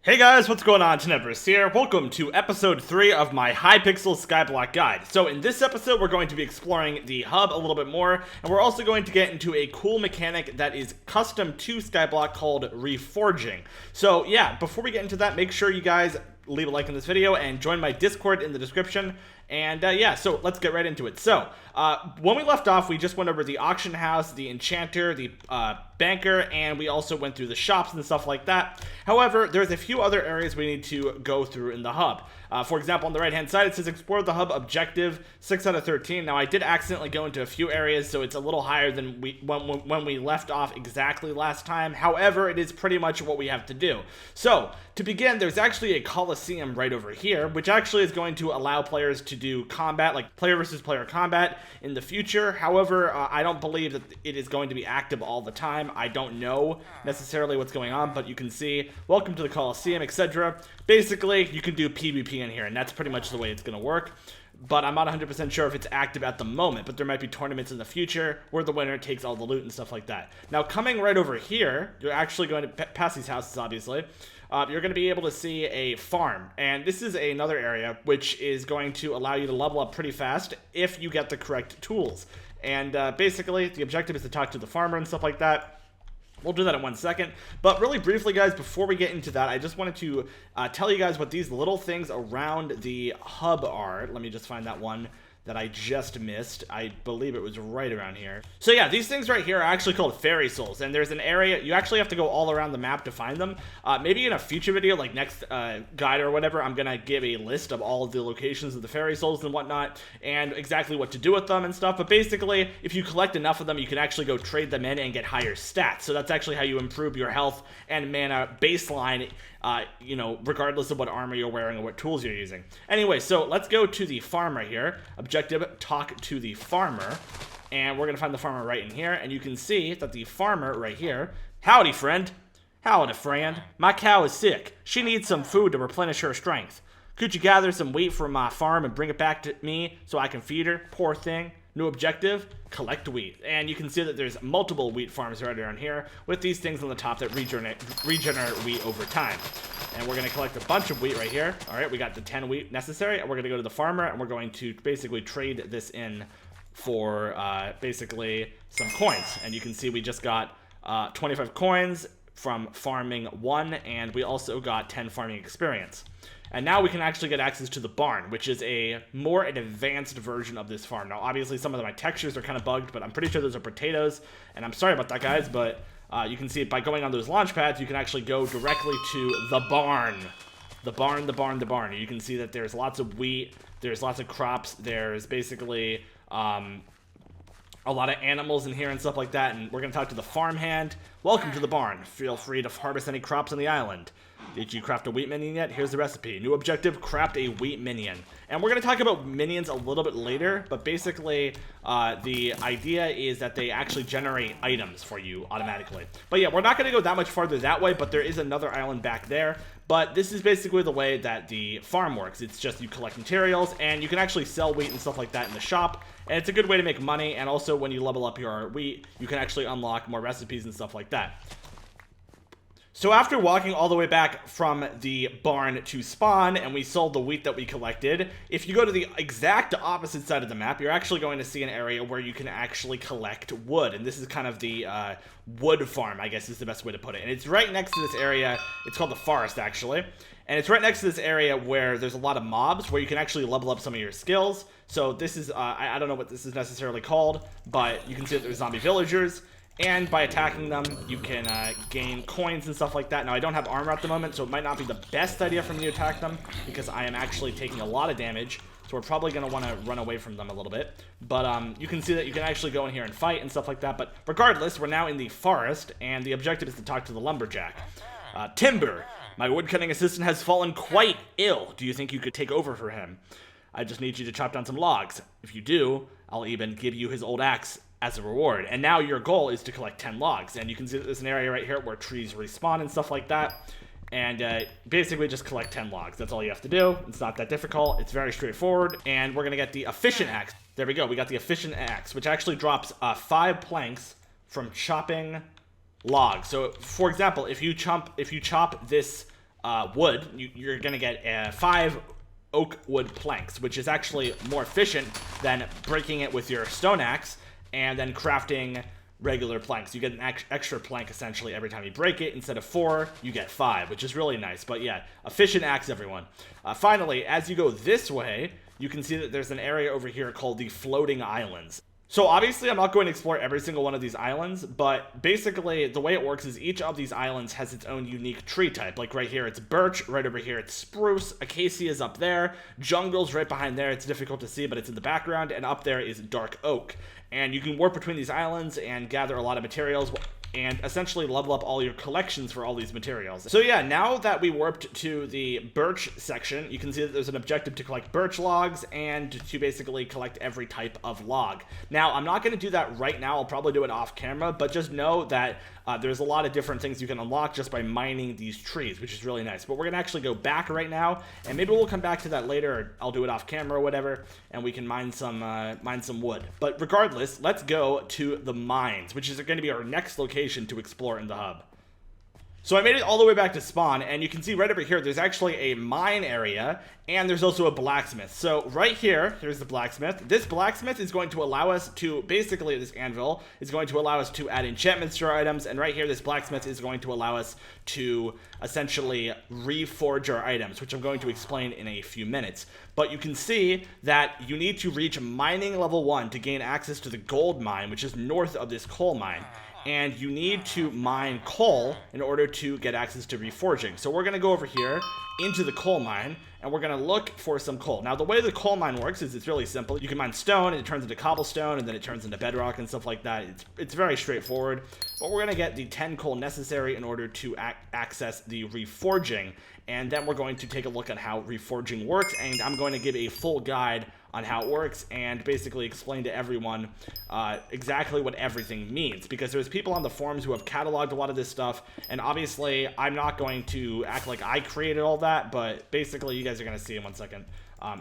Hey guys, what's going on? Tenebris here. Welcome to episode 3 of my Hypixel Skyblock guide. So in this episode, we're going to be exploring the hub a little bit more, and we're also going to get into a cool mechanic that is custom to Skyblock called Reforging. So yeah, before we get into that, make sure you guys leave a like on this video and join my Discord in the description. And yeah, so let's get right into it. So when we left off, we just went over the auction house, the enchanter, the banker, and we also went through the shops and stuff like that. However, there's a few other areas we need to go through in the hub. For example, on the right hand side, it says explore the hub objective 6 out of 13. Now, I did accidentally go into a few areas, so it's a little higher than when we left off exactly last time. However, it is pretty much what we have to do. So to begin, there's actually a Coliseum right over here, which actually is going to allow players to do combat, like player versus player combat in the future. However, I don't believe that it is going to be active all the time. I don't know necessarily what's going on, but you can see, welcome to the Coliseum, etc. Basically, you can do PvP in here, and that's pretty much the way it's going to work. But I'm not 100% sure if it's active at the moment, but there might be tournaments in the future where the winner takes all the loot and stuff like that. Now, coming right over here, you're actually going to pass these houses, obviously. You're going to be able to see a farm, and this is another area which is going to allow you to level up pretty fast if you get the correct tools. And basically, the objective is to talk to the farmer and stuff like that. We'll do that in 1 second, but really briefly, guys, before we get into that, I just wanted to tell you guys what these little things around the hub are. Let me just find that one that I just missed. I believe it was right around here. So yeah, these things right here are actually called fairy souls, and there's an area, you actually have to go all around the map to find them. Maybe in a future video, like next guide or whatever, I'm gonna give a list of all of the locations of the fairy souls and whatnot, and exactly what to do with them and stuff. But basically, if you collect enough of them, you can actually go trade them in and get higher stats. So that's actually how you improve your health and mana baseline, you know, regardless of what armor you're wearing or what tools you're using. Anyway, so let's go to the farm right here. Objective, talk to the farmer. And we're going to find the farmer right in here. And you can see that the farmer right here, howdy friend. Howdy friend. My cow is sick. She needs some food to replenish her strength. Could you gather some wheat from my farm and bring it back to me so I can feed her? Poor thing. New objective, collect wheat. And you can see that there's multiple wheat farms right around here with these things on the top that regenerate wheat over time. And we're going to collect a bunch of wheat right here. All right, we got the 10 wheat necessary, and we're going to go to the farmer, and we're going to basically trade this in for basically some coins. And you can see we just got 25 coins from farming 1, and we also got 10 farming experience. And now we can actually get access to the barn, which is a more advanced version of this farm. Now, obviously, some of my textures are kind of bugged, but I'm pretty sure those are potatoes. And I'm sorry about that, guys, but you can see by going on those launch pads, you can actually go directly to the barn. The barn, the barn, the barn. You can see that there's lots of wheat, there's lots of crops, there's basically a lot of animals in here and stuff like that. And we're going to talk to the farmhand. Welcome to the barn. Feel free to harvest any crops on the island. Did you craft a wheat minion yet? Here's the recipe. New objective, craft a wheat minion. And we're going to talk about minions a little bit later, but basically the idea is that they actually generate items for you automatically. But yeah, we're not going to go that much farther that way, but there is another island back there. But this is basically the way that the farm works. It's just you collect materials, and you can actually sell wheat and stuff like that in the shop. And it's a good way to make money, and also when you level up your wheat, you can actually unlock more recipes and stuff like that. So after walking all the way back from the barn to spawn, and we sold the wheat that we collected, if you go to the exact opposite side of the map, you're actually going to see an area where you can actually collect wood. And this is kind of the wood farm, I guess is the best way to put it. And it's right next to this area. It's called the forest, actually. And it's right next to this area where there's a lot of mobs where you can actually level up some of your skills. So this is, I don't know what this is necessarily called, but you can see that there's zombie villagers. And by attacking them, you can gain coins and stuff like that. Now, I don't have armor at the moment, so it might not be the best idea for me to attack them because I am actually taking a lot of damage. So we're probably going to want to run away from them a little bit. But you can see that you can actually go in here and fight and stuff like that. But regardless, we're now in the forest, and the objective is to talk to the lumberjack. Timber, my woodcutting assistant has fallen quite ill. Do you think you could take over for him? I just need you to chop down some logs. If you do, I'll even give you his old axe as a reward. And now your goal is to collect 10 logs. And you can see that there's an area right here where trees respawn and stuff like that. And basically just collect 10 logs. That's all you have to do. It's not that difficult. It's very straightforward. And we're going to get the efficient axe. There we go. We got the efficient axe, which actually drops 5 planks from chopping logs. So, for example, if you chop this wood, you're going to get 5 oak wood planks, which is actually more efficient than breaking it with your stone axe and then crafting regular planks. You get an extra plank essentially every time you break it. Instead of 4, you get 5, which is really nice. But yeah, efficient axe, everyone. Finally, as you go this way, you can see that there's an area over here called the Floating Islands. So obviously I'm not going to explore every single one of these islands, but basically the way it works is each of these islands has its own unique tree type. Like right here it's birch, right over here it's spruce, acacia is up there, jungle's right behind there, it's difficult to see but it's in the background, and up there is dark oak. And you can warp between these islands and gather a lot of materials and essentially level up all your collections for all these materials. So yeah, now that we warped to the birch section, you can see that there's an objective to collect birch logs and to basically collect every type of log. Now, I'm not going to do that right now. I'll probably do it off camera, but just know that there's a lot of different things you can unlock just by mining these trees, which is really nice. But we're going to actually go back right now, and maybe we'll come back to that later, or I'll do it off camera or whatever, and we can mine some wood. But regardless, let's go to the mines, which is going to be our next location to explore in the hub. So I made it all the way back to spawn, and you can see right over here, there's actually a mine area, and there's also a blacksmith. So right here, here's the blacksmith. This blacksmith is going to allow us to, basically this anvil, is going to allow us to add enchantments to our items, and right here, this blacksmith is going to allow us to essentially reforge our items, which I'm going to explain in a few minutes. But you can see that you need to reach mining level 1 to gain access to the gold mine, which is north of this coal mine. And you need to mine coal in order to get access to reforging. So we're going to go over here into the coal mine, and we're going to look for some coal. Now, the way the coal mine works is it's really simple. You can mine stone, and it turns into cobblestone, and then it turns into bedrock and stuff like that. It's very straightforward. But we're going to get the 10 coal necessary in order to access the reforging. And then we're going to take a look at how reforging works, and I'm going to give a full guide on how it works and basically explain to everyone exactly what everything means, because there's people on the forums who have cataloged a lot of this stuff, and obviously I'm not going to act like I created all that, but basically you guys are going to see in 1 second.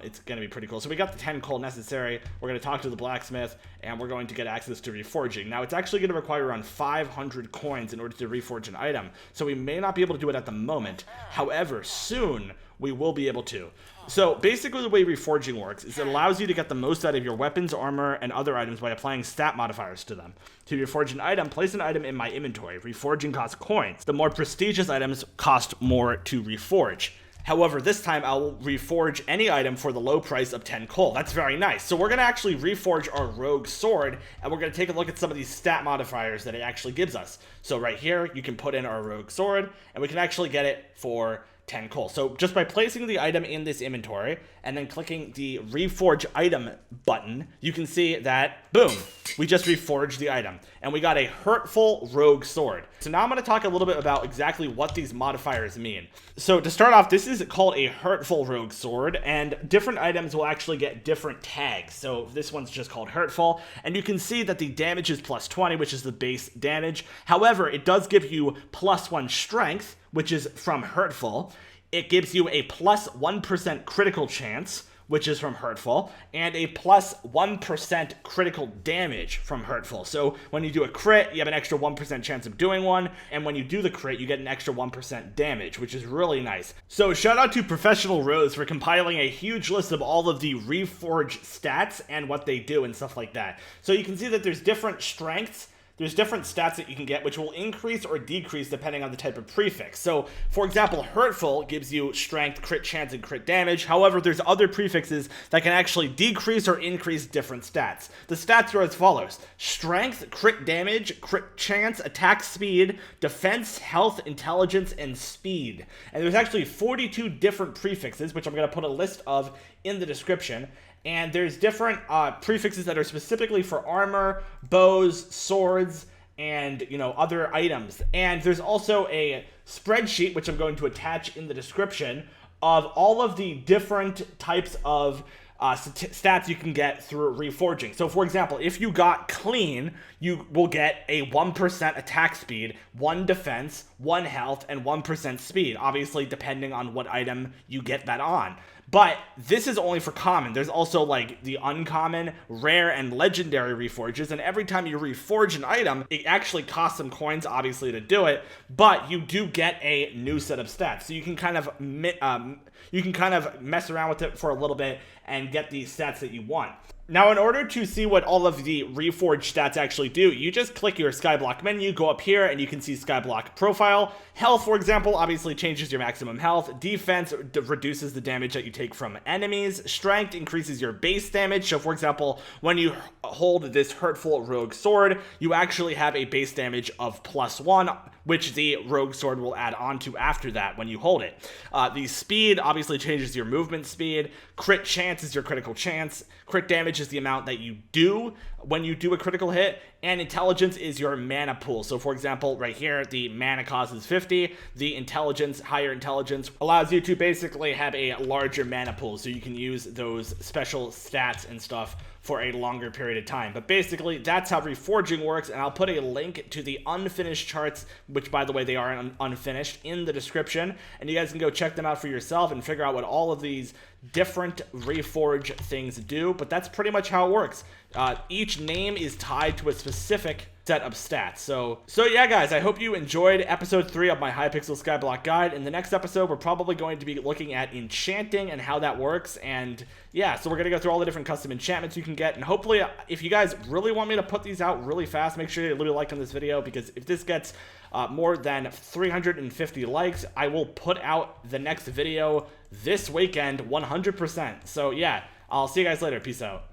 It's going to be pretty cool. So we got the 10 coal necessary, we're going to talk to the blacksmith, and we're going to get access to reforging. Now, it's actually going to require around 500 coins in order to reforge an item, so we may not be able to do it at the moment. However, soon we will be able to. So basically the way reforging works is it allows you to get the most out of your weapons, armor, and other items by applying stat modifiers to them. To reforge an item, place an item in my inventory. Reforging costs coins. The more prestigious items cost more to reforge. However, this time I'll reforge any item for the low price of 10 coal. That's very nice. So we're going to actually reforge our rogue sword, and we're going to take a look at some of these stat modifiers that it actually gives us. So right here, you can put in our rogue sword, and we can actually get it for 10 coal. So just by placing the item in this inventory and then clicking the reforge item button, you can see that, boom, we just reforged the item and we got a hurtful rogue sword. So now I'm going to talk a little bit about exactly what these modifiers mean. So to start off, this is called a hurtful rogue sword, and different items will actually get different tags. So this one's just called hurtful, and you can see that the damage is plus 20, which is the base damage. However, it does give you plus 1 strength, which is from hurtful. It gives you a plus 1% critical chance, which is from hurtful, and a plus 1% critical damage from hurtful. So when you do a crit, you have an extra 1% chance of doing one, and when you do the crit, you get an extra 1% damage, which is really nice. So shout out to Professional Rose for compiling a huge list of all of the reforged stats and what they do and stuff like that. So you can see that there's different strengths. There's different stats that you can get, which will increase or decrease depending on the type of prefix. So, for example, hurtful gives you strength, crit chance, and crit damage. However, there's other prefixes that can actually decrease or increase different stats. The stats are as follows: strength, crit damage, crit chance, attack speed, defense, health, intelligence, and speed. And there's actually 42 different prefixes, which I'm going to put a list of in the description. And there's different prefixes that are specifically for armor, bows, swords, and, other items. And there's also a spreadsheet, which I'm going to attach in the description, of all of the different types of stats you can get through reforging. So, for example, if you got clean, you will get a 1% attack speed, 1 defense, 1 health, and 1% speed, obviously depending on what item you get that on. But this is only for common. There's also like the uncommon, rare, and legendary reforges, and every time you reforge an item, it actually costs some coins, obviously, to do it, but you do get a new set of stats. So you can kind of mess around with it for a little bit and get the stats that you want. Now, in order to see what all of the reforged stats actually do, you just click your Skyblock menu, go up here, and you can see Skyblock profile. Health, for example, obviously changes your maximum health. Defense reduces the damage that you take from enemies. Strength increases your base damage. So, for example, when you hold this hurtful rogue sword, you actually have a base damage of +1, which the rogue sword will add on to after that when you hold it. The speed obviously changes your movement speed. Crit chance is your critical chance. Crit damage is the amount that you do when you do a critical hit, and intelligence is your mana pool. So for example, right here, the mana cost is 50. The intelligence, higher intelligence, allows you to basically have a larger mana pool, so you can use those special stats and stuff for a longer period of time. But basically, that's how reforging works, and I'll put a link to the unfinished charts, which, by the way, they are unfinished, in the description, and you guys can go check them out for yourself and figure out what all of these different reforge things do. But that's pretty much how it works. Each name is tied to a specific set of stats. So yeah, guys, I hope you enjoyed episode 3 of my Hypixel Skyblock guide. In the next episode, we're probably going to be looking at enchanting and how that works. And yeah, so we're going to go through all the different custom enchantments you can get. And hopefully, if you guys really want me to put these out really fast, make sure you leave a like on this video, because if this gets more than 350 likes, I will put out the next video this weekend 100%. So yeah, I'll see you guys later. Peace out.